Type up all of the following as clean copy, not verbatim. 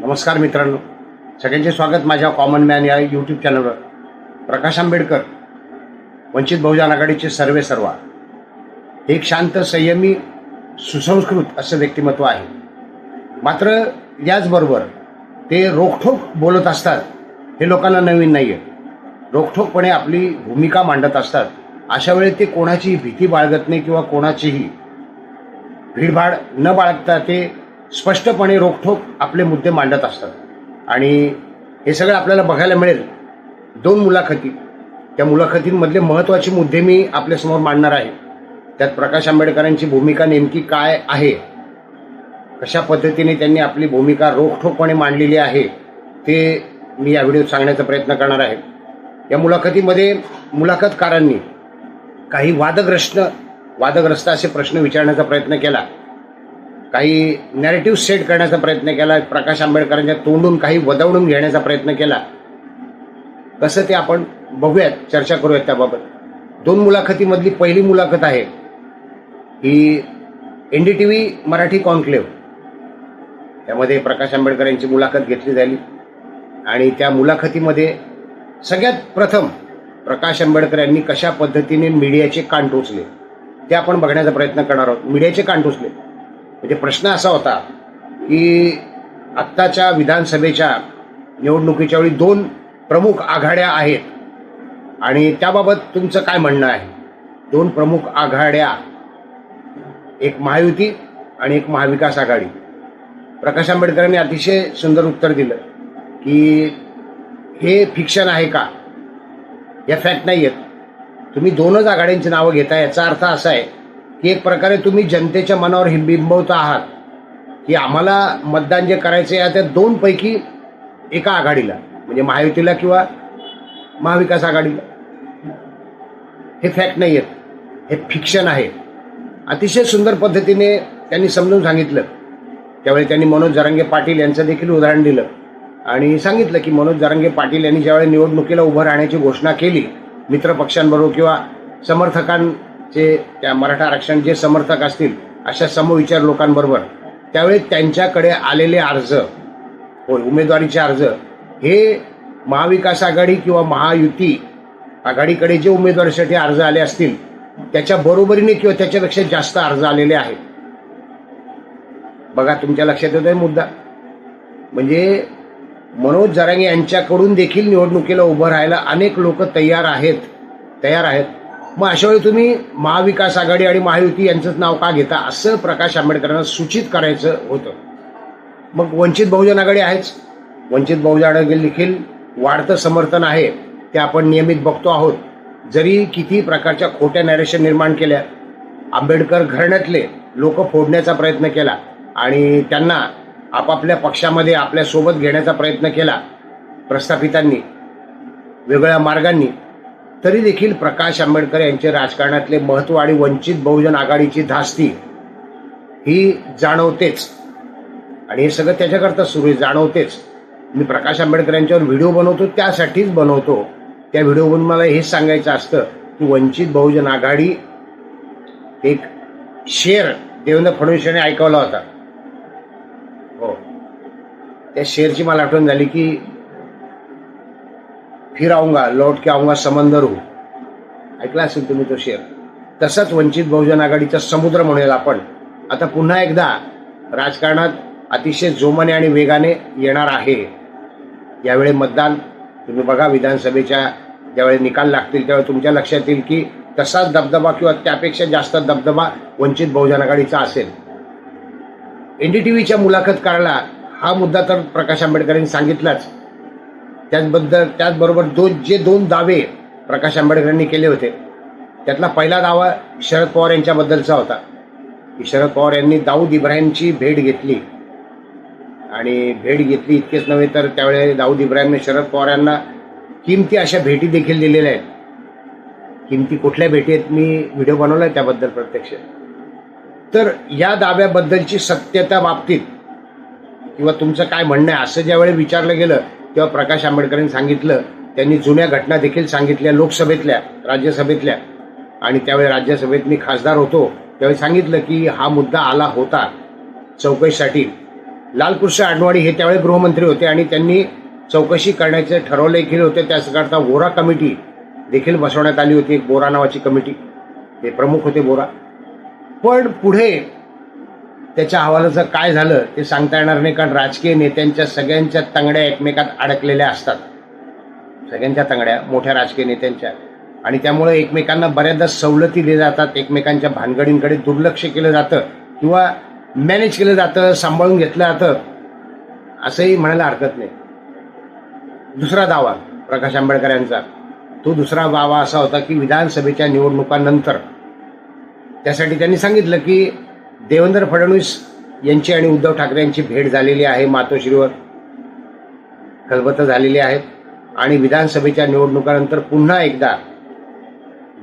नमस्कार मित्रांनो, सगळ्यांचे स्वागत माझ्या कॉमन मॅन या यूट्यूब चॅनलवर. प्रकाश आंबेडकर वंचित बहुजन आघाडीचे सर्वेसर्वा, एक शांत, संयमी, सुसंस्कृत असं व्यक्तिमत्व आहे. मात्र याचबरोबर ते रोखठोक बोलत असतात. हे लोकांना नवीन नाही आहे. रोखठोकपणे आपली भूमिका मांडत असतात. अशा वेळी ते कोणाचीही भीती बाळगत नाही किंवा कोणाचीही भीडभाड न बाळगता ते स्पष्टपणे रोखठोक आपले मुद्दे मांडत असतात. आणि हे सगळं आपल्याला बघायला मिळेल 2 मुलाखती. त्या मुलाखतींमधले महत्त्वाचे मुद्दे मी आपल्यासमोर मांडणार आहे. त्यात प्रकाश आंबेडकरांची भूमिका नेमकी काय आहे, कशा पद्धतीने त्यांनी आपली भूमिका रोखठोकपणे मांडलेली आहे, ते मी या व्हिडिओत सांगण्याचा प्रयत्न करणार आहे. या मुलाखतीमध्ये मुलाखतकारांनी काही वादग्रस्त असे प्रश्न विचारण्याचा प्रयत्न केला. काही नॅरेटिव्ह सेट करण्याचा प्रयत्न केला. प्रकाश आंबेडकरांच्या तोंडून काही वदवणून घेण्याचा प्रयत्न केला. कसं ते आपण बघूयात, चर्चा करूयात त्याबाबत. 2 मुलाखतीमधली पहिली मुलाखत आहे ही NDTV मराठी कॉन्क्लेव्ह. त्यामध्ये प्रकाश आंबेडकर यांची मुलाखत घेतली झाली. आणि त्या मुलाखतीमध्ये सगळ्यात प्रथम प्रकाश आंबेडकर यांनी कशा पद्धतीने मीडियाचे कान टोचले ते आपण बघण्याचा प्रयत्न करणार आहोत. मीडियाचे कान टोचले म्हणजे प्रश्न असा होता की आत्ताच्या विधानसभेच्या निवडणुकीच्या वेळी 2 प्रमुख आघाड्या आहेत आणि त्याबाबत तुमचं काय म्हणणं आहे. 2 प्रमुख आघाड्या, एक महायुती आणि एक महाविकास आघाडी. प्रकाश आंबेडकरांनी अतिशय सुंदर उत्तर दिलं की हे फिक्शन आहे का, या फॅक्ट नाही आहेत. तुम्ही 2च आघाड्यांची नावं घेता, याचा अर्थ असा आहे की एक प्रकारे तुम्ही जनतेच्या मनावर बिंबवता आहात की आम्हाला मतदान जे करायचं आहे त्या 2 पैकी एका आघाडीला, म्हणजे महायुतीला किंवा महाविकास आघाडीला. हे फॅक्ट नाही आहेत, हे फिक्शन आहे. अतिशय सुंदर पद्धतीने त्यांनी समजून सांगितलं. त्यावेळी त्यांनी मनोज जरांगे पाटील यांचं देखील उदाहरण दिलं आणि सांगितलं की मनोज जरांगे पाटील यांनी ज्यावेळी निवडणुकीला उभं राहण्याची घोषणा केली मित्रपक्षांबरोबर किंवा समर्थकांचे, त्या मराठा आरक्षण जे समर्थक असतील अशा समविचार लोकांबरोबर, त्यावेळी त्यांच्याकडे आलेले अर्ज, उमेदवारीचे अर्ज हे महाविकास आघाडी किंवा महायुती आघाडीकडे जे उमेदवारीसाठी अर्ज आले असतील त्याच्या बरोबरीने किंवा त्याच्यापेक्षा जास्त अर्ज आलेले आहेत. बघा, तुमच्या लक्षात येतोय मुद्दा. म्हणजे मनोज जरांगे यांच्याकडून देखील निवडणुकीला उभं राहायला अनेक लोक तयार आहेत. मग अशा वेळी तुम्ही महाविकास आघाडी आणि महायुती यांचंच नाव का घेता, असं प्रकाश आंबेडकरांना सूचित करायचं होतं. मग वंचित बहुजन आघाडी आहेच. वंचित बहुजन आघाडी देखील वाढतं समर्थन आहे, ते आपण नियमित बघतो आहोत. जरी किती प्रकारच्या खोट्या नॅरेशन निर्माण केल्या, आंबेडकर घराण्यातले लोक फोडण्याचा प्रयत्न केला आणि त्यांना आपापल्या पक्षामध्ये आपल्यासोबत घेण्याचा प्रयत्न केला प्रस्थापितांनी वेगळ्या मार्गांनी, तरी देखील प्रकाश आंबेडकर यांचे राजकारणातले महत्त्व आणि वंचित बहुजन आघाडीची धास्ती ही जाणवतेच. आणि हे सगळं त्याच्याकरता सुरू आहे, जाणवतेच. मी प्रकाश आंबेडकर यांच्यावर व्हिडिओ बनवतो, त्यासाठीच बनवतो. त्या व्हिडिओवरून मला हेच सांगायचं असतं की वंचित बहुजन आघाडी, एक शेर देवेंद्र फडणवीस यांनी ऐकवला होता. हो, त्या शेरची मला आठवण झाली की फिर आऊंगा लौट के आऊंगा समंदर हूँ. ऐकला असेल तुम्ही तो शेर. तसंच वंचित बहुजन आघाडीचा समुद्र म्हणूया आपण आता पुन्हा एकदा राजकारणात अतिशय जोमाने आणि वेगाने येणार आहे. यावेळी मतदान तुम्ही बघा, विधानसभेच्या ज्यावेळी निकाल लागतील त्यावेळी तुमच्या लक्षात येईल की तसाच दबदबा किंवा त्यापेक्षा जास्त दबदबा वंचित बहुजन आघाडीचा असेल. NDTVच्या मुलाखतकाराला हा मुद्दा तर प्रकाश आंबेडकरांनी सांगितलाच. त्याचबरोबर 2 दावे प्रकाश आंबेडकरांनी केले होते, त्यातला पहिला दावा शरद पवार यांच्याबद्दलचा होता की शरद पवार यांनी दाऊद इब्राहिमची भेट घेतली. आणि भेट घेतली इतकेच नव्हे तर त्यावेळी दाऊद इब्राहिमने शरद पवार यांना किमती अशा भेटी देखील दिलेल्या आहेत. किमती कुठल्या भेटी आहेत मी व्हिडिओ बनवला आहे त्याबद्दल प्रत्यक्ष. तर या दाव्याबद्दलची सत्यता बाबतीत किंवा तुमचं काय म्हणणं आहे असं ज्यावेळी विचारलं गेलं तेव्हा प्रकाश आंबेडकरांनी सांगितलं, त्यांनी जुन्या घटना देखील सांगितल्या लोकसभेतल्या, राज्यसभेतल्या. आणि त्यावेळी राज्यसभेत मी खासदार होतो त्यावेळी सांगितलं की हा मुद्दा आला होता चौकशीसाठी लालकृष्ण अडवाणी हे त्यावेळी गृहमंत्री होते आणि त्यांनी चौकशी करण्याचे ठरवले केले होते. त्याकरता बोरा कमिटी देखील बसवण्यात आली होती. एक बोरा नावाची कमिटी, ते प्रमुख होते बोरा. पण पुढे त्याच्या अहवालाचं काय झालं ते सांगता येणार नाही, कारण राजकीय नेत्यांच्या सगळ्यांच्या तंगड्या एकमेकात अडकलेल्या असतात, सगळ्यांच्या तंगड्या मोठ्या राजकीय नेत्यांच्या, आणि त्यामुळे एकमेकांना बऱ्याचदा सवलती दिल्या जातात, एकमेकांच्या भानगडींकडे दुर्लक्ष केलं जातं किंवा मॅनेज केलं जातं, सांभाळून घेतलं जातं, असंही म्हणायला हरकत नाही. दुसरा दावा प्रकाश आंबेडकर यांचा, तो दुसरा दावा असा होता की विधानसभेच्या निवडणुकांनंतर त्यासाठी त्यांनी सांगितलं की देवेंद्र फडणवीस यांची आणि उद्धव ठाकरे यांची भेट झालेली आहे, मातोश्रीवर खलबतं झालेली आहेत, आणि विधानसभेच्या निवडणुकानंतर पुन्हा एकदा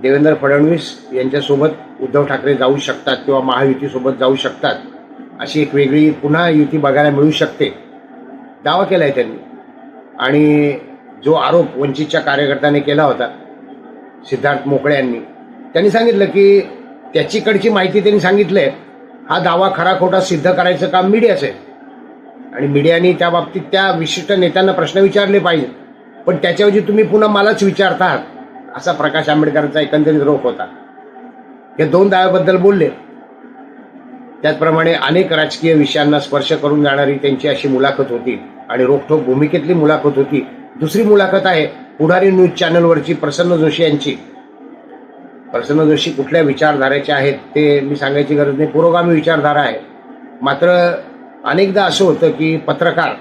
देवेंद्र फडणवीस यांच्यासोबत उद्धव ठाकरे जाऊ शकतात किंवा महायुतीसोबत जाऊ शकतात, अशी एक वेगळी पुन्हा युती बघायला मिळू शकते, दावा केला आहे त्यांनी. आणि जो आरोप वंचितच्या कार्यकर्त्याने केला होता सिद्धार्थ मोकळे यांनी, त्यांनी सांगितलं की त्याचीकडची माहिती त्यांनी सांगितलंय, हा दावा खरा खोटा सिद्ध करायचं काम मीडियाचं आहे आणि मीडियाने त्या बाबतीत त्या विशिष्ट नेत्यांना प्रश्न विचारले पाहिजे, पण त्याच्याऐवजी तुम्ही पुन्हा मलाच विचारता, असा प्रकाश आंबेडकरांचा एकंदरीत रोख होता. हे दोन दाव्याबद्दल बोलले. त्याचप्रमाणे अनेक राजकीय विषयांना स्पर्श करून जाणारी त्यांची अशी मुलाखत होती आणि रोखठोक भूमिकेतली मुलाखत होती. दुसरी मुलाखत आहे पुढारी न्यूज चॅनलवरची प्रसन्न जोशी यांची. प्रसन्न जोशी कुठल्या विचारधारेचे आहेत ते मी सांगायची गरज नाही, पुरोगामी विचारधारा आहे. मात्र अनेकदा असं होतं की पत्रकार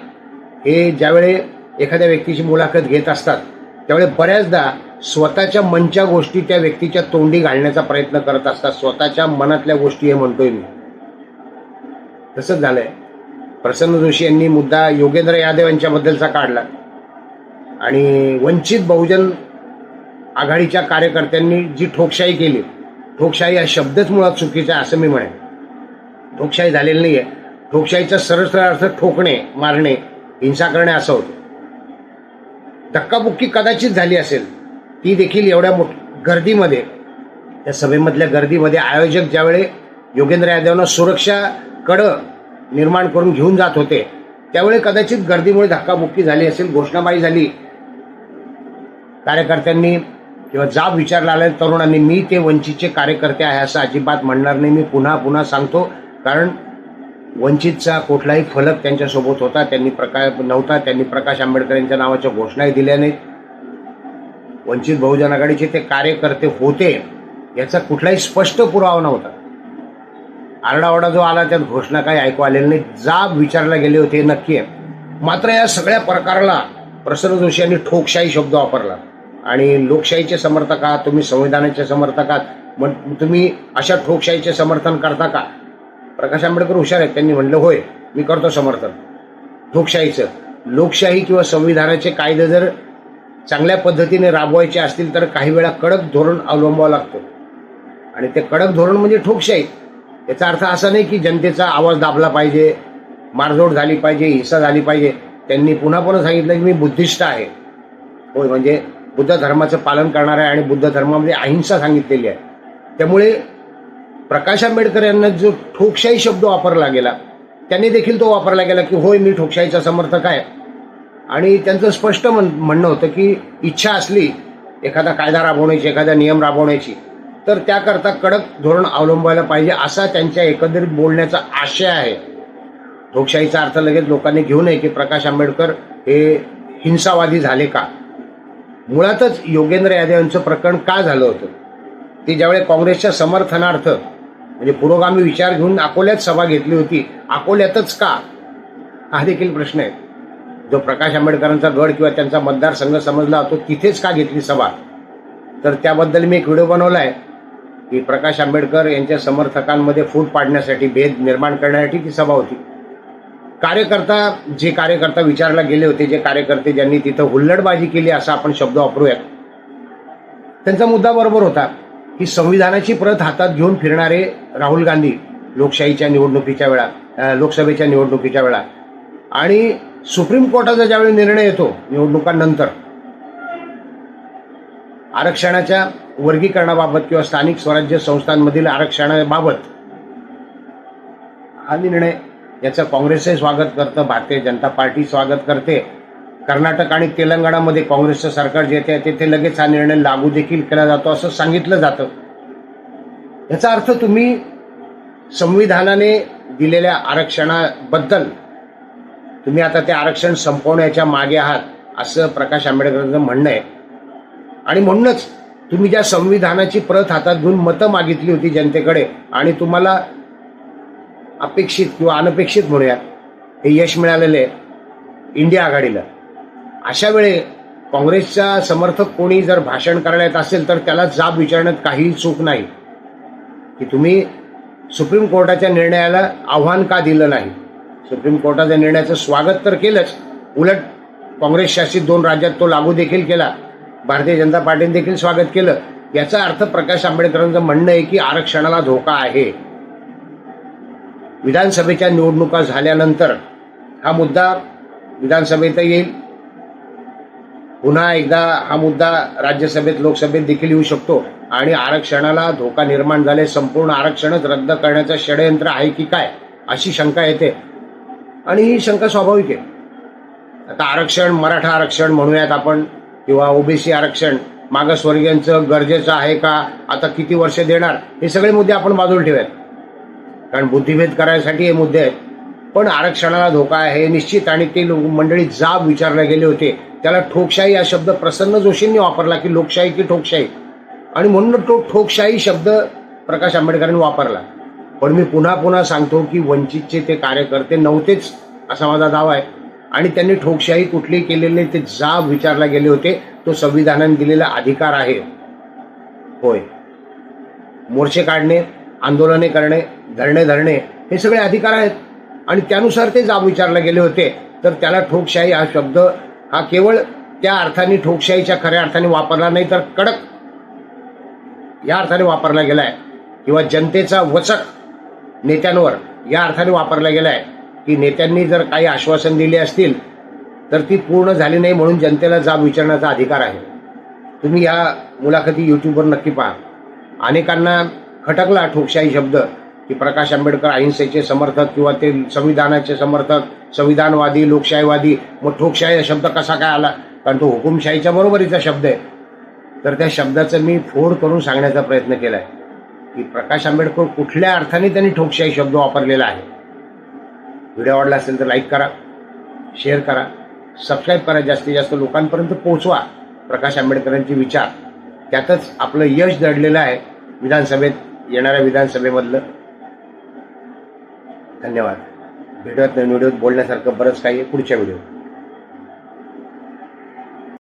हे ज्यावेळी एखाद्या व्यक्तीची मुलाखत घेत असतात त्यावेळी बऱ्याचदा स्वतःच्या मनच्या गोष्टी त्या व्यक्तीच्या तोंडी घालण्याचा प्रयत्न करत असतात, स्वतःच्या मनातल्या गोष्टी हे म्हणतोय मी. तसंच झालंय. प्रसन्न जोशी यांनी मुद्दा योगेंद्र यादव यांच्याबद्दलचा काढला आणि वंचित बहुजन आघाडीच्या कार्यकर्त्यांनी जी ठोकशाही केली, ठोकशाही हा शब्दच मुळात चुकीचा आहे असं मी म्हणेन. ठोकशाही झालेली नाही आहे. ठोकशाहीचा सरळ सरळ अर्थ ठोकणे, मारणे, हिंसा करणे असं होतं. धक्काबुक्की कदाचित झाली असेल, ती देखील एवढ्या गर्दीमध्ये, त्या सभेमधल्या गर्दीमध्ये आयोजक ज्यावेळी योगेंद्र यादवना सुरक्षा कडं निर्माण करून घेऊन जात होते त्यावेळी कदाचित गर्दीमुळे धक्काबुक्की झाली असेल, घोषणाबाजी झाली. कार्यकर्त्यांनी किंवा जाब विचारला आल्या तरुणांनी, मी ते वंचितचे कार्यकर्ते आहे असं अजिबात म्हणणार नाही. मी पुन्हा पुन्हा सांगतो, कारण वंचितचा कुठलाही फलक त्यांच्यासोबत होता त्यांनी प्रकाश आंबेडकर यांच्या नावाच्या घोषणाही दिल्या नाहीत. वंचित बहुजन आघाडीचे ते कार्यकर्ते होते याचा कुठलाही स्पष्ट पुरावा नव्हता. आरडाओरडा जो आला त्यात घोषणा काही ऐकू आलेली नाही. जाब विचारला गेले होते नक्की आहे. मात्र या सगळ्या प्रकाराला प्रसन्न जोशी यांनी ठोकशाही शब्द वापरला आणि लोकशाहीचे समर्थक आहात तुम्ही, संविधानाचे समर्थक आहात, मग तुम्ही अशा ठोकशाहीचे समर्थन करता का? प्रकाश आंबेडकर हुशार आहेत, त्यांनी म्हणलं होय मी करतो समर्थन ठोकशाहीचं. लोकशाही किंवा संविधानाचे कायदे जर चांगल्या पद्धतीने राबवायचे असतील तर काही वेळा कडक धोरण अवलंबावं लागतं आणि ते कडक धोरण म्हणजे ठोकशाही. याचा अर्थ असा नाही की जनतेचा आवाज दाबला पाहिजे, मारझोड झाली पाहिजे, हिंसा झाली पाहिजे. त्यांनी पुन्हा पुन्हा सांगितलं की मी बुद्धिस्ट आहे. होय, म्हणजे बुद्ध धर्माचं पालन करणार आहे आणि बुद्ध धर्मामध्ये अहिंसा सांगितलेली आहे. त्यामुळे प्रकाश आंबेडकर यांना जो ठोकशाही शब्द वापरला गेला त्यांनी देखील तो वापरला गेला की होय मी ठोकशाहीचा समर्थक आहे. आणि त्यांचं स्पष्ट म्हणणं होतं की इच्छा असली एखादा कायदा राबवण्याची, एखादा नियम राबवण्याची, तर त्याकरता कडक धोरण अवलंबायला पाहिजे असा त्यांच्या एकंदरीत बोलण्याचा आशय आहे. ठोकशाहीचा अर्थ लगेच लोकांनी घेऊ नये की प्रकाश आंबेडकर हे हिंसावादी झाले का. मुळातच योगेंद्र यादव यांचं प्रकरण का झालं होतं, ती ज्यावेळी काँग्रेसच्या समर्थनार्थ म्हणजे पुरोगामी विचार घेऊन अकोल्यात सभा घेतली होती, अकोल्यातच का हा देखील प्रश्न आहे. जो प्रकाश आंबेडकरांचा गड किंवा त्यांचा मतदारसंघ समजला होतो तिथेच का घेतली सभा, तर त्याबद्दल मी एक व्हिडिओ बनवला आहे की प्रकाश आंबेडकर यांच्या समर्थकांमध्ये फूट पाडण्यासाठी, भेद निर्माण करण्यासाठी ती सभा होती. जे कार्यकर्ता विचारला गेले होते, जे कार्यकर्ते ज्यांनी तिथं हुल्लडबाजी केली असा आपण शब्द वापरूयात, त्यांचा मुद्दा बरोबर होता की संविधानाची प्रत हातात घेऊन फिरणारे राहुल गांधी लोकसभेच्या निवडणुकीच्या वेळा आणि सुप्रीम कोर्टाचा ज्यावेळी निर्णय येतो निवडणुकांनंतर आरक्षणाच्या वर्गीकरणाबाबत किंवा स्थानिक स्वराज्य संस्थांमधील आरक्षणाबाबत, हा निर्णय याचं काँग्रेसही स्वागत करतं, भारतीय जनता पार्टी स्वागत करते. कर्नाटक आणि तेलंगणामध्ये काँग्रेसचं सरकार जेथे आहे तेथे लगेच हा निर्णय लागू देखील केला जातो असं सांगितलं जातं. याचा अर्थ तुम्ही संविधानाने दिलेल्या आरक्षणाबद्दल तुम्ही आता ते आरक्षण संपवण्याच्या मागे आहात असं प्रकाश आंबेडकरांचं म्हणणं आहे. आणि म्हणूनच तुम्ही ज्या संविधानाची प्रत हातात घेऊन मतं मागितली होती जनतेकडे आणि तुम्हाला अपेक्षित किंवा अनपेक्षित म्हणूयात हे यश मिळालेलं आहे इंडिया आघाडीला, अशा वेळी काँग्रेसचा समर्थक कोणी जर भाषण करायला येत असेल तर त्याला जाब विचारण्यात काहीही चूक नाही की तुम्ही सुप्रीम कोर्टाच्या निर्णयाला आव्हान का दिलं नाही. सुप्रीम कोर्टाच्या निर्णयाचं स्वागत तर केलंच, उलट काँग्रेस शासित 2 राज्यात तो लागू देखील केला, भारतीय जनता पार्टीने देखील स्वागत केलं. याचा अर्थ प्रकाश आंबेडकरांचं म्हणणं आहे की आरक्षणाला धोका आहे. विधानसभेच्या निवडणुका झाल्यानंतर हा मुद्दा विधानसभेत येईल, पुन्हा एकदा हा मुद्दा राज्यसभेत लोकसभेत देखील येऊ शकतो आणि आरक्षणाला धोका निर्माण झाले, संपूर्ण आरक्षणच रद्द करण्याचं षडयंत्र आहे की काय अशी शंका येते. आणि ही शंका स्वाभाविक आहे. आता आरक्षण, मराठा आरक्षण म्हणूयात आपण किंवा ओबीसी आरक्षण, मागासवर्गीयांचं गरजेचं आहे का, आता किती वर्ष देणार, हे सगळे मुद्दे आपण बाजूला ठेवूयात कारण बुद्धिभेद करायसाठी हे मुद्दे आहेत. पण आरक्षणाला धोका आहे निश्चित. आणि ते मंडळी जाब विचारले गेले होते, त्याला ठोकशाही हा शब्द प्रसन्न जोशींनी वापरला की लोकशाही की ठोकशाही, आणि म्हणून तो ठोकशाही शब्द प्रकाश आंबेडकरांनी वापरला. पण मी पुन्हा पुन्हा सांगतो की वंचितचे ते कार्यकर्ते नव्हतेच असा माझा दावा आहे आणि त्यांनी ठोकशाही कुठली केलेली नाही. ते जाब विचारला गेले होते, तो संविधानाने दिलेला अधिकार आहे. होय, मोर्चे काढणे, आंदोलने करणे, धरणे धरणे हे सगळे अधिकार आहेत आणि त्यानुसार ते जाब विचारले गेले होते. तर त्याला ठोकशाही हा शब्द हा केवळ त्या अर्थाने ठोकशाहीच्या खऱ्या अर्थाने वापरला नाही तर कडक या अर्थाने वापरला गेलाय किंवा जनतेचा वचक नेत्यांवर या अर्थाने वापरला गेलाय की नेत्यांनी जर काही आश्वासन दिले असतील तर ती पूर्ण झाली नाही म्हणून जनतेला जाब विचारण्याचा अधिकार आहे. तुम्ही या मुलाखती यूट्यूबवर नक्की पहा. अनेकांना खटकला ठोकशाही शब्द की प्रकाश आंबेडकर अहिंसेचे समर्थक किंवा ते संविधानाचे समर्थक, संविधानवादी, लोकशाहीवादी, मग ठोकशाही हा शब्द कसा काय आला, कारण तो हुकुमशाहीच्या बरोबरीचा शब्द आहे. तर त्या शब्दाचं मी फोड करून सांगण्याचा प्रयत्न केला आहे की प्रकाश आंबेडकर कुठल्या अर्थाने त्यांनी ठोकशाही शब्द वापरलेला आहे. व्हिडिओ आवडला असेल तर लाईक करा, शेअर करा, सबस्क्राईब करा, जास्तीत जास्त लोकांपर्यंत पोहोचवा प्रकाश आंबेडकरांचे विचार. त्यातच आपलं यश दडलेलं आहे विधानसभेत, येणाऱ्या विधानसभेमधलं. धन्यवाद. भेटूयात नवीन व्हिडिओत, बोलण्यासारखं बरंच काही आहे पुढच्या व्हिडिओ.